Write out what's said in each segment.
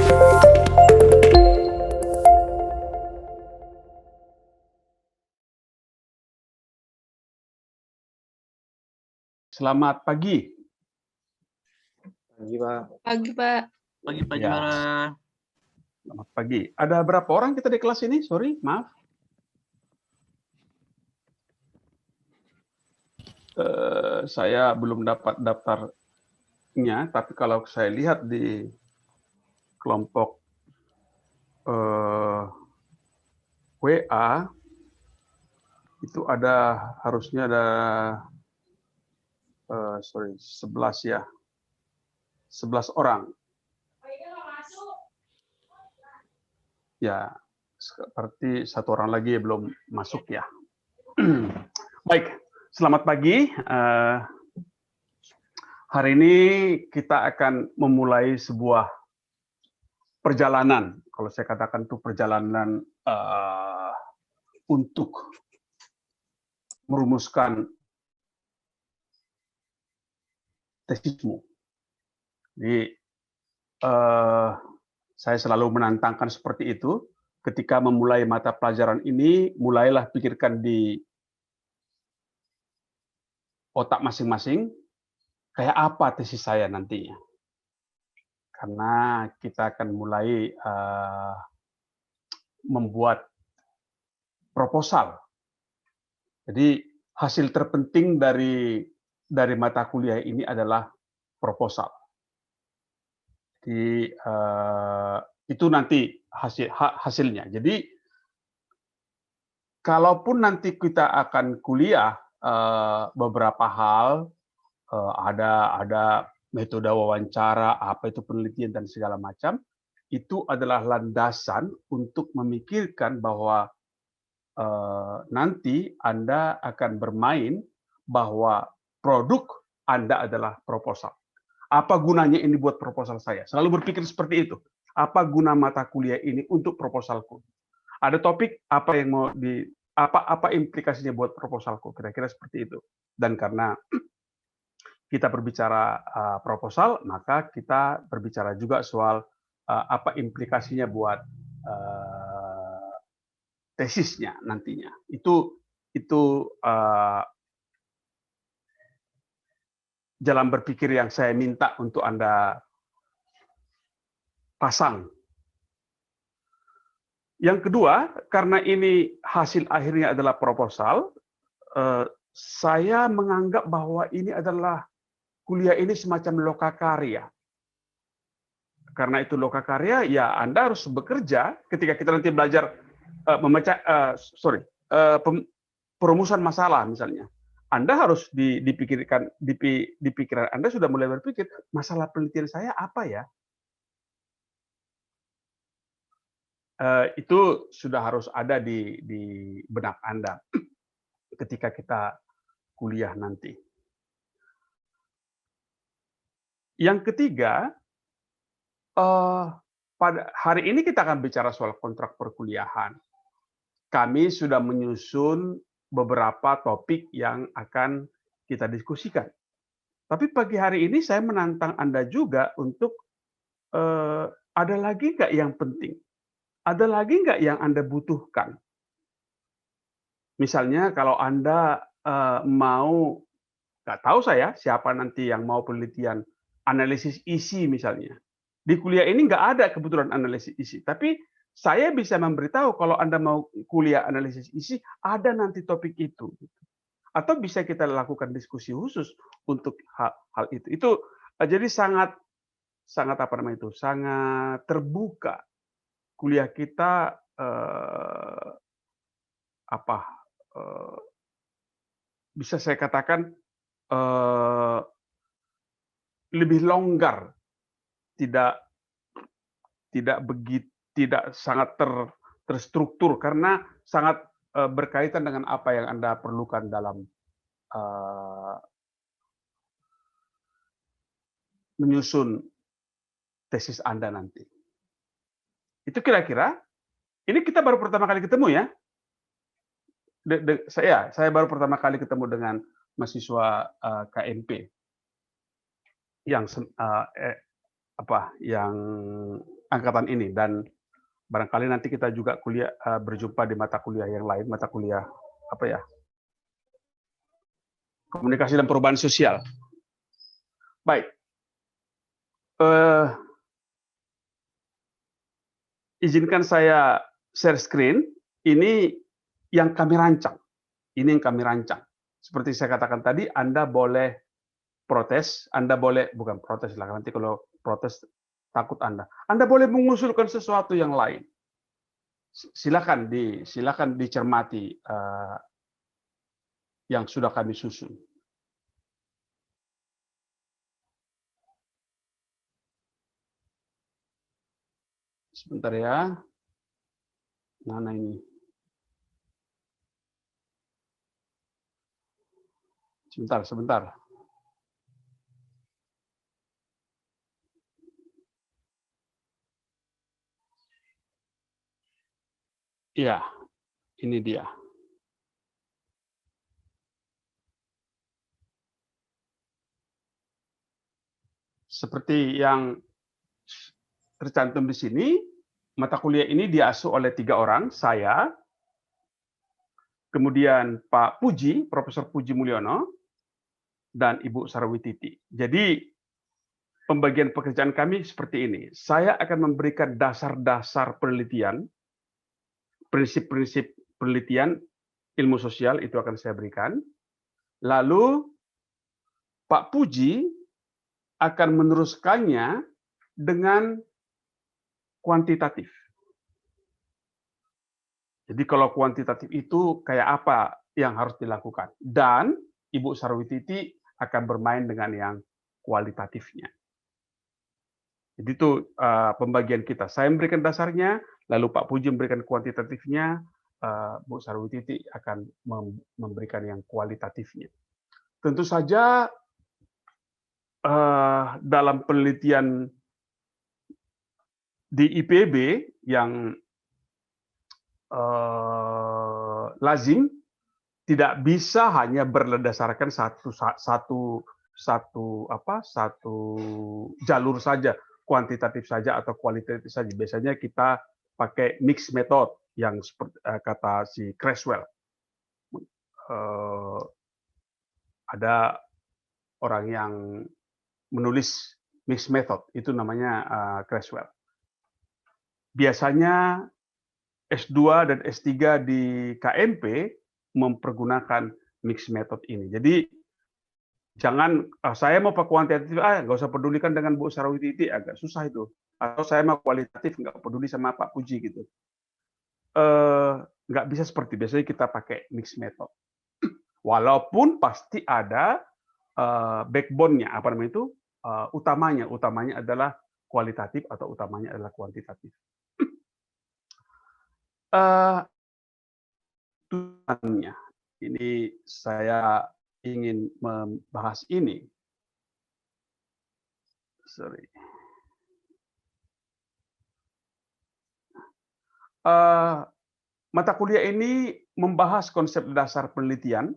Selamat pagi. Pagi, Pak. Pagi, Pak. Pagi, Pak Ya. Juara. Selamat pagi. Ada berapa orang kita di kelas ini? Sorry, maaf. Saya belum dapat daftarnya, tapi kalau saya lihat di kelompok WA itu harusnya ada 11 ya. 11 orang. Ya, seperti satu orang lagi belum masuk ya. Baik, selamat pagi. Hari ini kita akan memulai sebuah perjalanan. Kalau saya katakan itu perjalanan untuk merumuskan tesismu. Jadi saya selalu menantangkan seperti itu. Ketika memulai mata pelajaran ini, mulailah pikirkan di otak masing-masing, kayak apa tesis saya nantinya. Karena kita akan mulai membuat proposal. Jadi hasil terpenting dari mata kuliah ini adalah proposal. Jadi itu nanti hasilnya. Jadi kalaupun nanti kita akan kuliah beberapa hal, ada metode wawancara, apa itu penelitian dan segala macam, itu adalah landasan untuk memikirkan bahwa nanti Anda akan bermain bahwa produk Anda adalah proposal. Apa gunanya ini buat proposal saya? Selalu berpikir seperti itu. Apa guna mata kuliah ini untuk proposalku? Ada topik apa yang mau apa implikasinya buat proposalku? Kira-kira seperti itu. Dan karena kita berbicara proposal, maka kita berbicara juga soal apa implikasinya buat tesisnya nantinya. Itu jalan berpikir yang saya minta untuk Anda pasang. Yang kedua, karena ini hasil akhirnya adalah proposal, saya menganggap bahwa ini adalah kuliah ini semacam lokakarya. Karena itu lokakarya, ya Anda harus bekerja ketika kita nanti belajar perumusan masalah misalnya. Anda harus di pikiran Anda sudah mulai berpikir, masalah penelitian saya apa ya? Itu sudah harus ada di benak Anda ketika kita kuliah nanti. Yang ketiga, pada hari ini kita akan bicara soal kontrak perkuliahan. Kami sudah menyusun beberapa topik yang akan kita diskusikan. Tapi pagi hari ini saya menantang Anda juga untuk ada lagi nggak yang penting? Ada lagi nggak yang Anda butuhkan? Misalnya kalau Anda mau, nggak tahu saya siapa nanti yang mau penelitian analisis isi misalnya. Di kuliah ini nggak ada kebetulan analisis isi, tapi saya bisa memberitahu kalau Anda mau kuliah analisis isi, ada nanti topik itu. Atau bisa kita lakukan diskusi khusus untuk hal itu. Itu jadi sangat terbuka. Kuliah kita bisa saya katakan lebih longgar, tidak sangat terstruktur karena sangat berkaitan dengan apa yang Anda perlukan dalam menyusun tesis Anda nanti. Itu kira-kira. Ini kita baru pertama kali ketemu ya. Saya baru pertama kali ketemu dengan mahasiswa KMP yang angkatan ini, dan barangkali nanti kita juga berjumpa di mata kuliah yang lain, mata kuliah apa ya, komunikasi dan perubahan sosial. Baik, izinkan saya share screen. Ini yang kami rancang. Ini yang kami rancang. Seperti saya katakan tadi, Anda boleh protes, Anda boleh, bukan protes lah, nanti kalau protes takut Anda. Anda boleh mengusulkan sesuatu yang lain. Silakan dicermati yang sudah kami susun. Sebentar ya. Mana ini? Sebentar. Iya, ini dia. Seperti yang tercantum di sini, mata kuliah ini diasuh oleh 3 orang, saya, kemudian Pak Puji, Profesor Puji Mulyono, dan Ibu Sarwititi. Jadi pembagian pekerjaan kami seperti ini. Saya akan memberikan dasar-dasar penelitian, prinsip-prinsip penelitian ilmu sosial itu akan saya berikan. Lalu Pak Puji akan meneruskannya dengan kuantitatif. Jadi kalau kuantitatif itu kayak apa yang harus dilakukan. Dan Ibu Sarwititi akan bermain dengan yang kualitatifnya. Jadi itu pembagian kita. Saya memberikan dasarnya, lalu Pak Puji memberikan kuantitatifnya, Bu Sarwititi akan memberikan yang kualitatifnya. Tentu saja dalam penelitian di IPB yang lazim tidak bisa hanya berdasarkan satu jalur saja, kuantitatif saja atau kualitatif saja. Biasanya kita pakai mixed method yang seperti kata si Creswell. Ada orang yang menulis mixed method, itu namanya Creswell. Biasanya S2 dan S3 di KMP mempergunakan mixed method ini. Jadi jangan saya mau pakai kuantitatif, nggak usah pedulikan dengan Bu Sarwititi, agak susah itu. Atau saya mau kualitatif, nggak peduli sama Pak Puji gitu. Nggak bisa seperti biasanya kita pakai mixed method. Walaupun pasti ada backbone-nya, apa namanya itu, utamanya adalah kualitatif atau utamanya adalah kuantitatif. Tujuannya, ini saya ingin membahas ini. Mata kuliah ini membahas konsep dasar penelitian,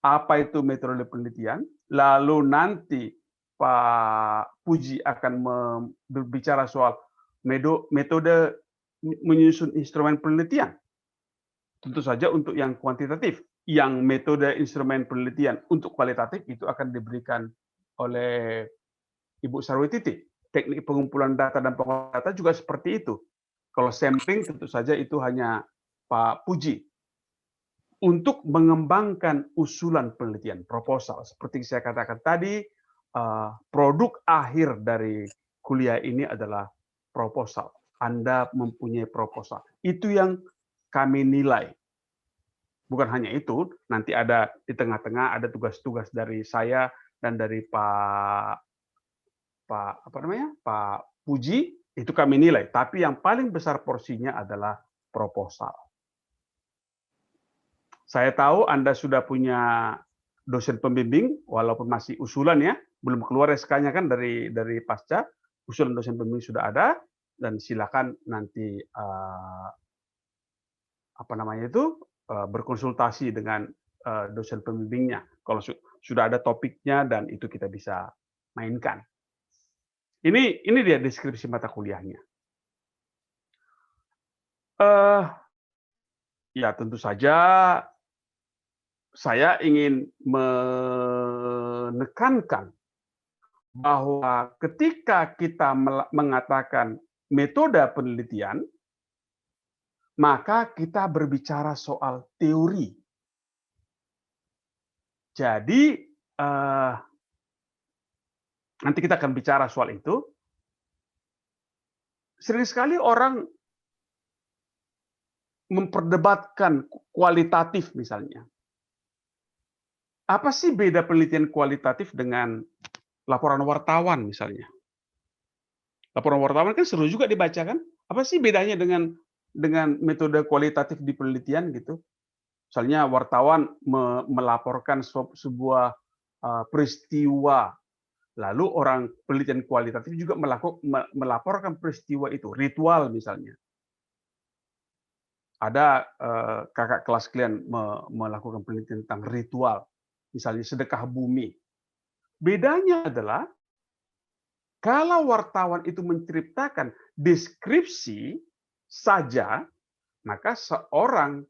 apa itu metode penelitian, lalu nanti Pak Puji akan berbicara soal metode menyusun instrumen penelitian. Tentu saja untuk yang kuantitatif, yang metode instrumen penelitian untuk kualitatif itu akan diberikan oleh Ibu Sarwititi. Teknik pengumpulan data dan pengolahan data juga seperti itu. Kalau sampling tentu saja itu hanya Pak Puji. Untuk mengembangkan usulan penelitian, proposal, seperti saya katakan tadi, produk akhir dari kuliah ini adalah proposal. Anda mempunyai proposal. Itu yang kami nilai. Bukan hanya itu, nanti ada di tengah-tengah ada tugas-tugas dari saya dan dari Pak Puji, itu kami nilai. Tapi yang paling besar porsinya adalah proposal. Saya tahu Anda sudah punya dosen pembimbing, walaupun masih usulan ya, belum keluar SK-nya kan dari pasca, usulan dosen pembimbing sudah ada, dan silakan nanti berkonsultasi dengan dosen pembimbingnya. Kalau sudah ada topiknya dan itu kita bisa mainkan. Ini dia deskripsi mata kuliahnya. Ya tentu saja saya ingin menekankan bahwa ketika kita mengatakan metode penelitian, maka kita berbicara soal teori. Jadi, nanti kita akan bicara soal itu. Sering sekali orang memperdebatkan kualitatif misalnya. Apa sih beda penelitian kualitatif dengan laporan wartawan misalnya? Laporan wartawan kan seru juga dibaca kan? Apa sih bedanya dengan metode kualitatif di penelitian gitu? Misalnya wartawan melaporkan sebuah peristiwa, lalu orang penelitian kualitatif juga melaporkan peristiwa itu, ritual misalnya. Ada kakak kelas kalian melakukan penelitian tentang ritual, misalnya sedekah bumi. Bedanya adalah kalau wartawan itu menceritakan deskripsi saja, maka seorang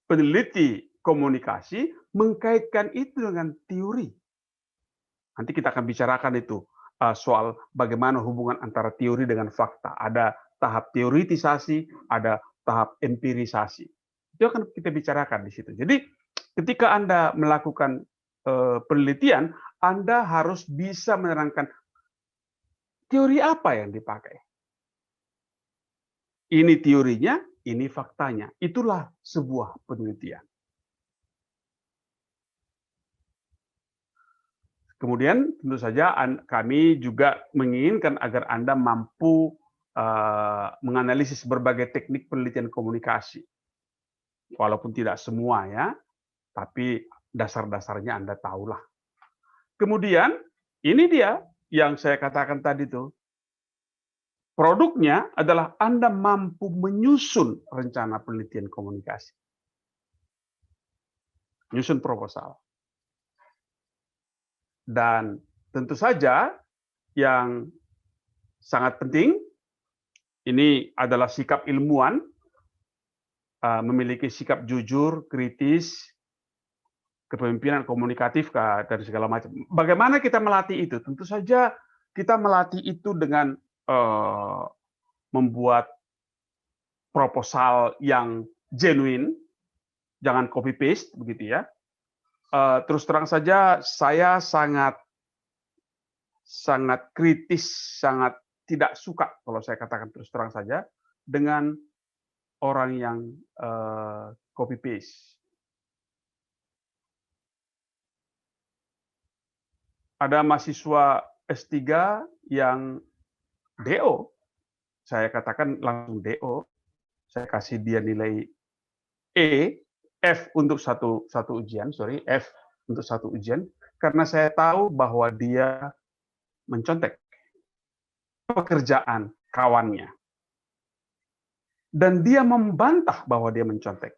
peneliti komunikasi mengkaitkan itu dengan teori. Nanti kita akan bicarakan itu soal bagaimana hubungan antara teori dengan fakta. Ada tahap teoritisasi, ada tahap empirisasi. Itu akan kita bicarakan di situ. Jadi ketika Anda melakukan penelitian, Anda harus bisa menerangkan teori apa yang dipakai. Ini teorinya, ini faktanya. Itulah sebuah penelitian. Kemudian tentu saja kami juga menginginkan agar Anda mampu menganalisis berbagai teknik penelitian komunikasi. Walaupun tidak semua ya, tapi dasar-dasarnya Anda tahulah. Kemudian ini dia yang saya katakan tadi tuh. Produknya adalah Anda mampu menyusun rencana penelitian komunikasi. Menyusun proposal. Dan tentu saja yang sangat penting, ini adalah sikap ilmuwan, memiliki sikap jujur, kritis, kepemimpinan komunikatif, dan segala macam. Bagaimana kita melatih itu? Tentu saja kita melatih itu dengan membuat proposal yang genuine, jangan copy paste begitu ya. Terus terang saja saya sangat kritis, sangat tidak suka kalau saya katakan terus terang saja dengan orang yang copy paste. Ada mahasiswa S3 yang DO, saya katakan langsung DO, saya kasih dia nilai F untuk satu ujian, F untuk satu ujian, karena saya tahu bahwa dia mencontek pekerjaan kawannya. Dan dia membantah bahwa dia mencontek.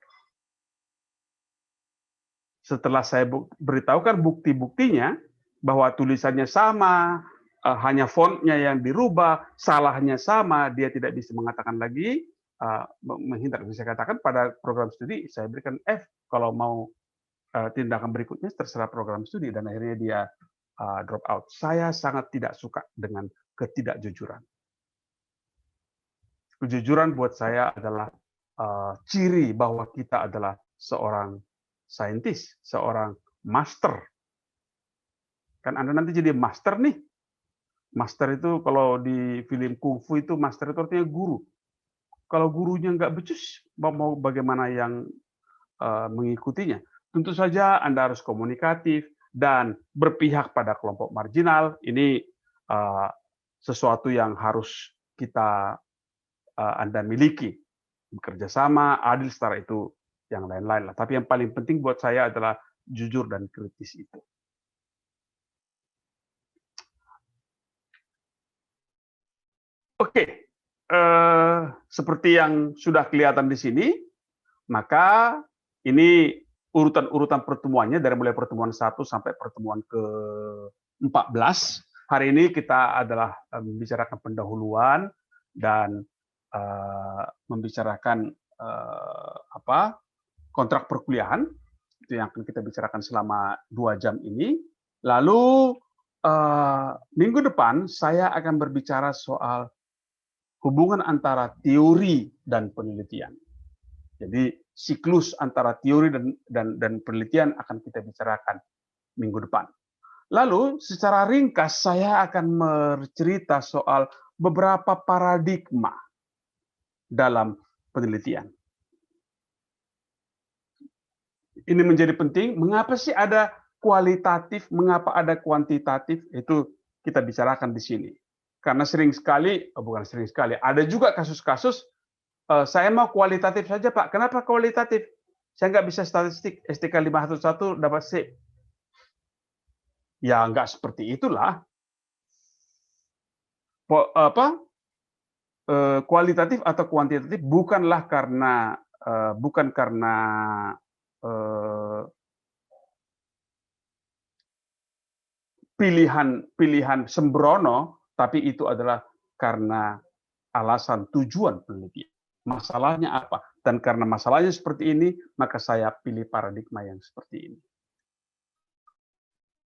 Setelah saya beritahukan bukti-buktinya, bahwa tulisannya sama, hanya fontnya yang dirubah, salahnya sama, dia tidak bisa mengatakan lagi, menghindar. Saya katakan pada program studi, saya berikan F, kalau mau tindakan berikutnya terserah program studi, dan akhirnya dia drop out. Saya sangat tidak suka dengan ketidakjujuran. Kejujuran buat saya adalah ciri bahwa kita adalah seorang saintis, seorang master. Kan Anda nanti jadi master nih. Master itu kalau di film kungfu itu master itu artinya guru. Kalau gurunya nggak becus, mau bagaimana yang mengikutinya? Tentu saja Anda harus komunikatif dan berpihak pada kelompok marginal. Ini sesuatu yang harus kita Anda miliki. Bekerja sama, adil, setara itu yang lain-lain lah. Tapi yang paling penting buat saya adalah jujur dan kritis itu. Oke, seperti yang sudah kelihatan di sini, maka ini urutan-urutan pertemuannya dari mulai pertemuan 1 sampai pertemuan ke-14. Hari ini kita adalah membicarakan pendahuluan, dan membicarakan kontrak perkuliahan, itu yang akan kita bicarakan selama 2 jam ini. Lalu minggu depan saya akan berbicara soal hubungan antara teori dan penelitian. Jadi siklus antara teori dan penelitian akan kita bicarakan minggu depan. Lalu secara ringkas saya akan bercerita soal beberapa paradigma dalam penelitian. Ini menjadi penting, mengapa sih ada kualitatif, mengapa ada kuantitatif, itu kita bicarakan di sini. Karena sering sekali, bukan sering sekali, ada juga kasus-kasus, saya mau kualitatif saja Pak, kenapa kualitatif? Saya nggak bisa statistik, STK 511 dapat C. Ya nggak seperti itulah. Kualitatif atau kuantitatif bukanlah karena pilihan sembrono, tapi itu adalah karena alasan tujuan penelitian. Masalahnya apa? Dan karena masalahnya seperti ini, maka saya pilih paradigma yang seperti ini.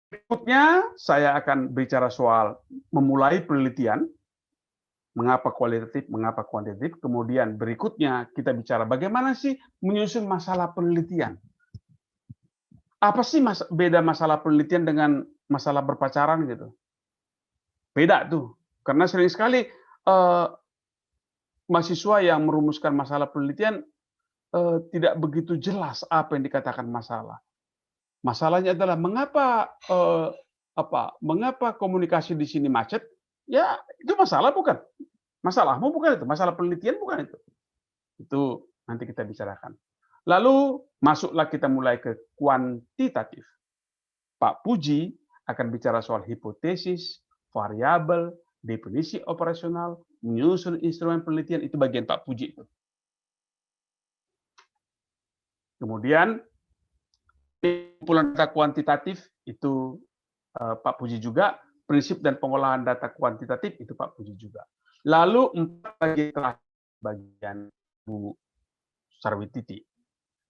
Berikutnya, saya akan bicara soal memulai penelitian, mengapa kualitatif, mengapa kuantitatif. Kemudian berikutnya kita bicara bagaimana sih menyusun masalah penelitian. Apa sih beda masalah penelitian dengan masalah berpacaran gitu? Beda tuh, karena sering sekali mahasiswa yang merumuskan masalah penelitian tidak begitu jelas apa yang dikatakan masalah. Masalahnya adalah mengapa komunikasi di sini macet? Ya itu masalah bukan? Masalahmu bukan itu, masalah penelitian bukan itu. Itu nanti kita bicarakan. Lalu masuklah kita mulai ke kuantitatif. Pak Puji akan bicara soal hipotesis, variabel, definisi operasional, menyusun instrumen penelitian, itu bagian Pak Puji. Kemudian kumpulan data kuantitatif itu Pak Puji juga, prinsip dan pengolahan data kuantitatif itu Pak Puji juga. Lalu 4 bagian Bu Sarwititi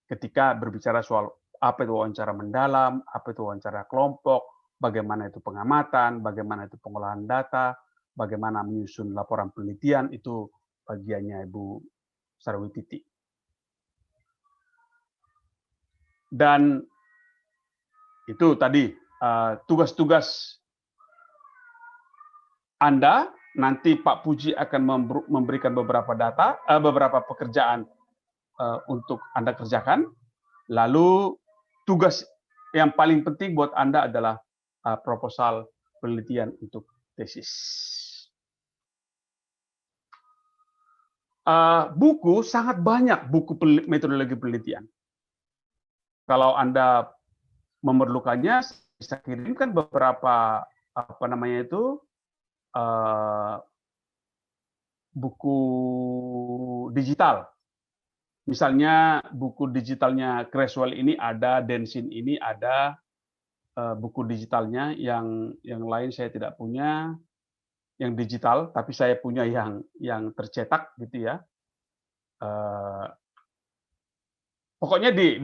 ketika berbicara soal apa itu wawancara mendalam, apa itu wawancara kelompok, bagaimana itu pengamatan, bagaimana itu pengolahan data, bagaimana menyusun laporan penelitian, itu bagiannya Ibu Sarwititi. Dan itu tadi tugas-tugas Anda, nanti Pak Puji akan memberikan beberapa data, beberapa pekerjaan untuk Anda kerjakan. Lalu tugas yang paling penting buat Anda adalah proposal penelitian untuk tesis. Buku sangat banyak, buku metodologi penelitian. Kalau Anda memerlukannya, bisa kirimkan beberapa buku digital. Misalnya buku digitalnya Creswell ini ada, Densin ini ada buku digitalnya, yang lain saya tidak punya yang digital, tapi saya punya yang tercetak gitu ya. Pokoknya di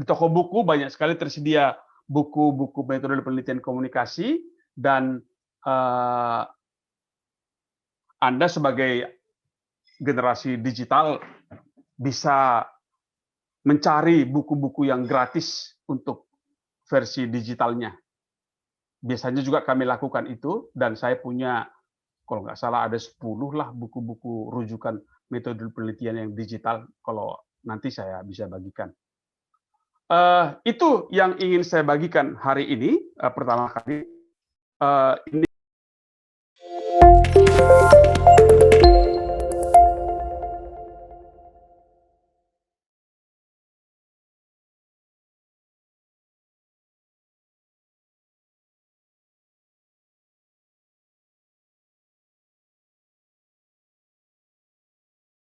toko buku banyak sekali tersedia buku-buku metode penelitian komunikasi, dan Anda sebagai generasi digital bisa mencari buku-buku yang gratis untuk versi digitalnya. Biasanya juga kami lakukan itu, dan saya punya, kalau nggak salah ada 10 lah buku-buku rujukan metode penelitian yang digital, kalau nanti saya bisa bagikan. Itu yang ingin saya bagikan hari ini, pertama kali. Ini